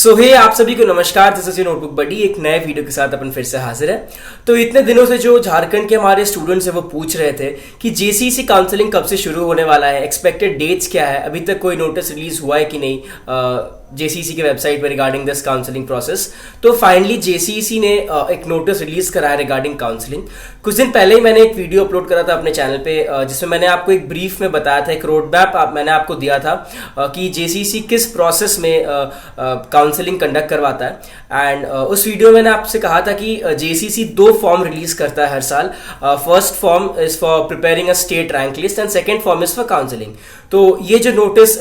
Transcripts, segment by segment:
हे आप सभी को नमस्कार। दिस इज नोटबुक बडी एक नए वीडियो के साथ अपन फिर से हाजिर है। तो इतने दिनों से जो झारखंड के हमारे स्टूडेंट्स हैं वो पूछ रहे थे कि जेसीसी काउंसलिंग कब से शुरू होने वाला है, एक्सपेक्टेड डेट्स क्या है, अभी तक कोई नोटिस रिलीज हुआ है कि नहीं जेसीसी के वेबसाइट पर रिगार्डिंग दिस काउंसलिंग प्रोसेस। तो फाइनली जेसीसी ने एक नोटिस रिलीज करा है रिगार्डिंग काउंसलिंग। कुछ दिन पहले ही मैंने एक वीडियो अपलोड करा था अपने चैनल पे जिसमें मैंने आपको एक ब्रीफ में बताया था, एक रोड मैप मैंने आपको दिया था कि जेसीसी किस प्रोसेस में काउंसलिंग कंडक्ट करवाता है। एंड उस वीडियो में मैंने आपसे कहा था कि जेसीसी 2 फॉर्म रिलीज करता है हर साल। First form is for preparing a state rank list and second form is for counselling. तो ये जो नोटिस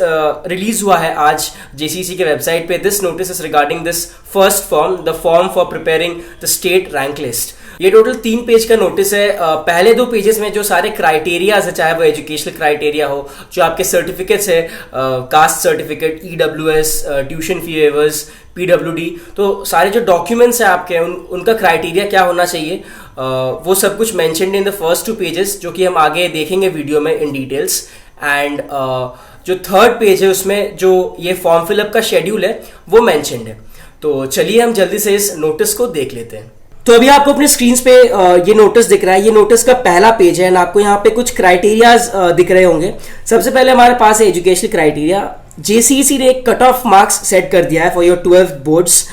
रिलीज हुआ है आज जेसीसी के वेबसाइट पे, this notice is regarding this first form, the form for preparing the state rank list. ये total 3 page का नोटिस है। पहले 2 पेजेस में जो सारे क्राइटेरियाज है, चाहे वो एजुकेशनल क्राइटेरिया हो, जो आपके सर्टिफिकेट्स है, caste certificate, EWS, tuition fee weavers, PWD, तो सारे जो डॉक्यूमेंट्स हैं आपके उनका क्राइटेरिया क्या होना चाहिए, वो सब कुछ mentioned in the first 2 pages, जो कि हम आगे देखेंगे वीडियो में इन डिटेल्स। एंड जो थर्ड पेज है उसमें जो ये फॉर्म फिलअप का शेड्यूल है वो मेंशन्ड है। तो चलिए हम जल्दी से इस नोटिस को देख लेते हैं। तो अभी आपको अपने स्क्रीन पे ये नोटिस दिख रहा है। ये नोटिस का पहला पेज है। आपको यहाँ पे कुछ क्राइटेरियाज दिख रहे होंगे। सबसे पहले हमारे पास है एजुकेशनल क्राइटेरिया। जेसीसी ने एक कट ऑफ मार्क्स सेट कर दिया है for your 12th boards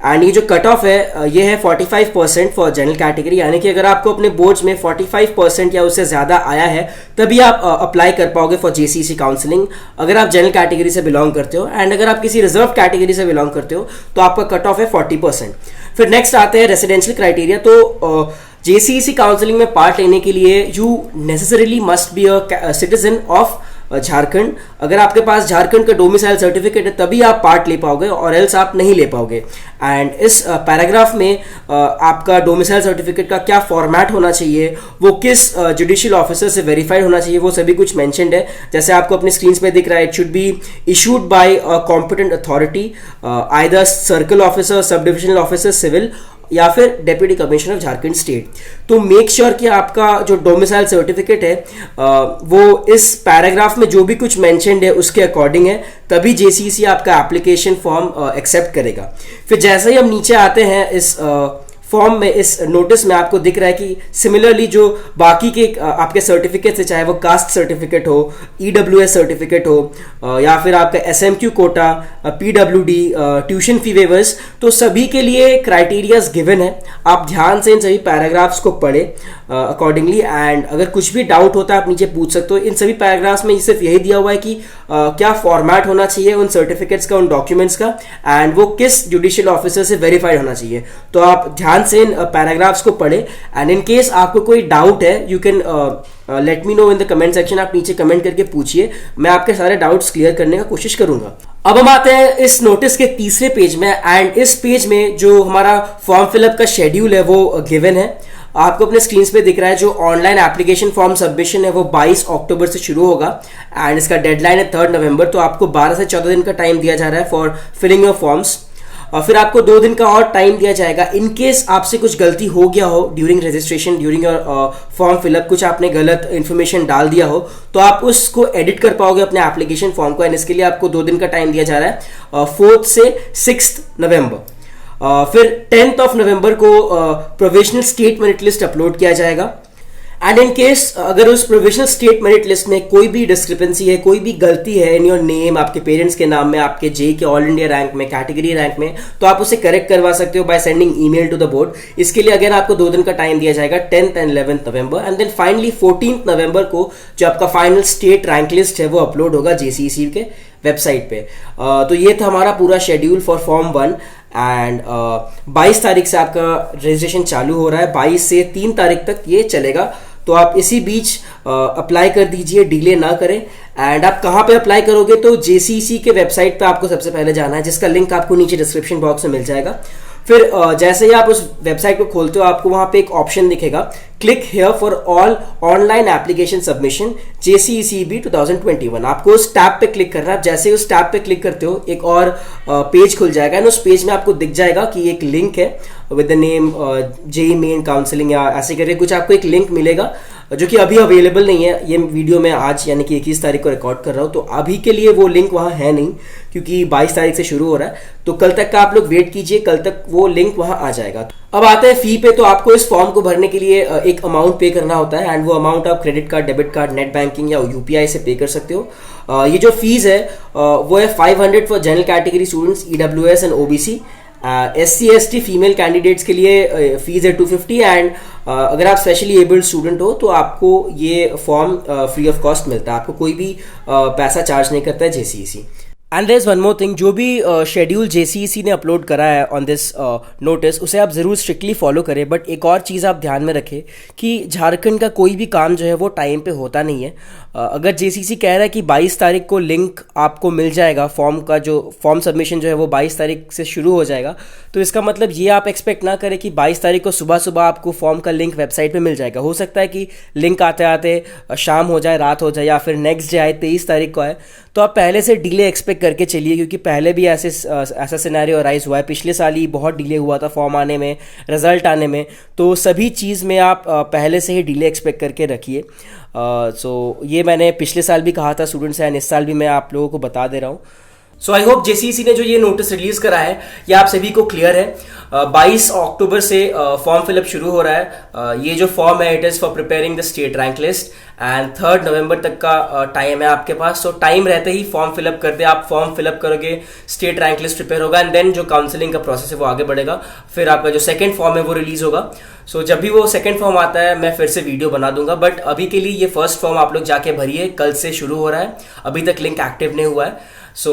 and ये जो कट ऑफ है ये है 45% फॉर जनरल कैटेगरी, यानी कि अगर आपको अपने बोर्ड्स में 45% या उससे ज़्यादा आया है तभी आप अप्लाई कर पाओगे फॉर जेसीसी काउंसलिंग, अगर आप जनरल कैटेगरी से बिलोंग करते हो। एंड अगर आप किसी रिजर्व कैटेगरी से बिलोंग करते हो तो आपका कट ऑफ है 40%। फिर नेक्स्ट आते हैं रेसिडेंशियल क्राइटेरिया। तो जेसीसी काउंसलिंग में पार्ट लेने के लिए you necessarily must be a citizen of Jharkhand. अगर आपके पास झारखंड का डोमिसाइल सर्टिफिकेट है तभी आप पार्ट ले पाओगे, और एल्स आप नहीं ले पाओगे। एंड इस पैराग्राफ में आपका डोमिसाइल सर्टिफिकेट का क्या फॉर्मेट होना चाहिए, वो किस जुडिशियल ऑफिसर से वेरीफाइड होना चाहिए, वो सभी कुछ मेंशन्ड है। जैसे आपको अपने स्क्रीन पे दिख रहा है, it should be issued by a competent authority, either circle officer, sub divisional officer civil, या फिर deputy commissioner of Jharkhand state. तो मेक श्योर कि आपका जो डोमिसाइल सर्टिफिकेट है वो इस पैराग्राफ में जो भी कुछ मेंशन्ड है उसके अकॉर्डिंग है, तभी जेसीसी आपका एप्लीकेशन फॉर्म एक्सेप्ट करेगा। फिर जैसे ही हम नीचे आते हैं इस फॉर्म में, इस नोटिस में आपको दिख रहा है कि सिमिलरली जो बाकी के आपके सर्टिफिकेट्स है, चाहे वो कास्ट सर्टिफिकेट हो, ईडब्ल्यूएस सर्टिफिकेट हो, या फिर आपका SMQ quota, PWD, tuition fee waivers, तो सभी के लिए क्राइटेरियाज गिवन है। आप ध्यान से इन सभी पैराग्राफ्स को पढ़े अकॉर्डिंगली। एंड अगर कुछ भी डाउट होता है आप नीचे पूछ सकते हो। इन सभी पैराग्राफ्स में सिर्फ यही दिया हुआ है कि क्या फॉर्मेट होना चाहिए उन सर्टिफिकेट्स का, उन डॉक्यूमेंट्स का, एंड वो किस जुडिशियल ऑफिसर से वेरीफाइड होना चाहिए। तो आप ध्यान से इन पैराग्राफ्स को पढ़े। एंड इन केस आपको कोई डाउट है, you can let me know in the comment section. आप नीचे कमेंट करके पूछिए, मैं आपके सारे डाउट्स क्लियर करने का कोशिश करूंगा। अब हम आते हैं इस नोटिस के तीसरे पेज में। एंड इस पेज में जो हमारा फॉर्म फिलअप का शेड्यूल है वो गिवन है। आपको अपने स्क्रीन पे दिख रहा है जो ऑनलाइन एप्लीकेशन फॉर्म सबमिशन है वो 22 अक्टूबर से शुरू होगा एंड इसका डेडलाइन है 3 नवंबर। तो आपको 12 से 14 दिन का टाइम दिया जा रहा है फॉर फिलिंग योर फॉर्म्स। और फिर आपको 2 दिन का और टाइम दिया जाएगा इन केस आपसे कुछ गलती हो गया हो during registration, during your form fill up, कुछ आपने गलत इन्फॉर्मेशन डाल दिया हो तो आप उसको एडिट कर पाओगे अपने एप्लीकेशन फॉर्म को। एंड इसके लिए आपको 2 दिन का टाइम दिया जा रहा है, 4 से 6 नवंबर। फिर 10 नवंबर को provisional state merit list upload किया जाएगा। एंड इन केस अगर उस प्रोविजनल स्टेट मेरिट लिस्ट में कोई भी डिस्क्रिपेंसी है, कोई भी गलती है इन योर नेम, आपके पेरेंट्स के नाम में, आपके J K all India rank में, कैटेगरी रैंक में, तो आप उसे करेक्ट करवा सकते हो by sending email to the board. इसके लिए अगेन आपको 2 दिन का टाइम दिया जाएगा, 10th and 11th November. And then finally 14th November को जो आपका फाइनल स्टेट रैंक लिस्ट है वो अपलोड होगा जेसीसी के वेबसाइट पे। तो ये था हमारा पूरा शेड्यूल फॉर फॉर्म 1। एंड 22 तारीख से आपका रजिस्ट्रेशन चालू हो रहा है, 22 से 3 तारीख तक ये चलेगा। तो आप इसी बीच अप्लाई कर दीजिए, डिले ना करें। एंड आप कहाँ पे अप्लाई करोगे, तो जेसीसी के वेबसाइट पे आपको सबसे पहले जाना है, जिसका लिंक आपको नीचे डिस्क्रिप्शन बॉक्स में मिल जाएगा। फिर जैसे ही आप उस वेबसाइट को खोलते हो आपको वहां पे एक ऑप्शन दिखेगा, click here for all online application submission JCECB 2021। आपको उस टैब पे क्लिक करना है। जैसे ही उस टैब पे क्लिक करते हो एक और पेज खुल जाएगा एंड उस पेज में आपको दिख जाएगा कि एक लिंक है with the name JEE main counselling या ऐसे करके कुछ आपको एक लिंक मिलेगा जो कि अभी अवेलेबल नहीं है। ये वीडियो मैं आज यानी कि 21 तारीख को रिकॉर्ड कर रहा हूँ, तो अभी के लिए वो लिंक वहाँ है नहीं, क्योंकि 22 तारीख से शुरू हो रहा है। तो कल तक का आप लोग वेट कीजिए, कल तक वो लिंक वहाँ आ जाएगा। अब आते हैं फी पे। तो आपको इस फॉर्म को भरने के लिए एक अमाउंट पे करना होता है, एंड वो अमाउंट आप credit card, debit card, net banking या यूपीआई से पे कर सकते हो। ये जो फीस है वो है 500 for general category students, EWS and OBC. SC/ST female candidates के लिए फीस है 250, एंड अगर आप स्पेशली एबल्ड स्टूडेंट हो तो आपको ये फॉर्म फ्री ऑफ कॉस्ट मिलता है, आपको कोई भी पैसा चार्ज नहीं करता है JCEC। And there is one more thing, जो भी शेड्यूल JCEC ने अपलोड करा है ऑन दिस नोटिस, उसे आप ज़रूर स्ट्रिक्टली फॉलो करें। बट एक और चीज़ आप ध्यान में रखें कि झारखंड का कोई भी काम जो है वो टाइम पे होता नहीं है। अगर JCEC कह रहा है कि 22 तारीख को लिंक आपको मिल जाएगा, फॉर्म का जो फॉर्म सबमिशन जो है वो 22 तारीख से शुरू हो जाएगा, तो इसका मतलब ये आप एक्सपेक्ट ना करें कि 22 तारीख को सुबह सुबह आपको फॉर्म का लिंक वेबसाइट पे मिल जाएगा। हो सकता है कि लिंक आते आते शाम हो जाए, रात हो जाए, या फिर नेक्स्ट डे आए, 23 तारीख को आए। तो आप पहले से डिले एक्सपेक्ट करके चलिए, क्योंकि पहले भी ऐसा सिनेरियो अराइज हुआ है। पिछले साल ही बहुत डिले हुआ था फॉर्म आने में, रिजल्ट आने में। तो सभी चीज़ में आप पहले से ही डिले एक्सपेक्ट करके रखिए। सो ये मैंने पिछले साल भी कहा था स्टूडेंट्स, एंड इस साल भी मैं आप लोगों को बता दे रहा हूँ। सो आई होप JCEC ने जो ये नोटिस रिलीज करा है ये आप सभी को क्लियर है। 22 अक्टूबर से फॉर्म फिलअप शुरू हो रहा है। ये जो फॉर्म है it is for preparing the state rank list, and 3 नवंबर तक का टाइम है आपके पास। सो टाइम रहते ही फॉर्म फिलअप कर दे। आप फॉर्म फिलअप करोगे, स्टेट रैंक लिस्ट प्रिपेयर होगा, एंड देन जो काउंसलिंग का प्रोसेस है वो आगे बढ़ेगा। फिर आपका जो सेकंड फॉर्म है वो रिलीज होगा। सो जब भी वो सेकंड फॉर्म आता है मैं फिर से वीडियो बना दूंगा, बट अभी के लिए ये फर्स्ट फॉर्म आप लोग जाके भरिए, कल से शुरू हो रहा है। अभी तक लिंक एक्टिव नहीं हुआ है। So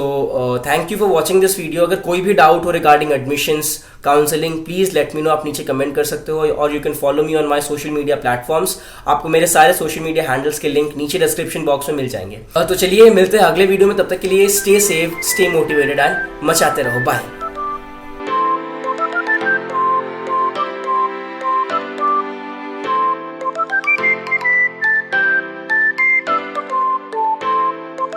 thank you for watching this video. अगर कोई भी डाउट हो regarding admissions, counselling, please let me know. आप नीचे कमेंट कर सकते हो, और you can follow me on my social media platforms. आपको मेरे सारे सोशल मीडिया हैंडल्स के लिंक नीचे डिस्क्रिप्शन बॉक्स में मिल जाएंगे। तो चलिए मिलते हैं अगले वीडियो में, तब तक के लिए stay safe, stay motivated and मचाते रहो। बाय।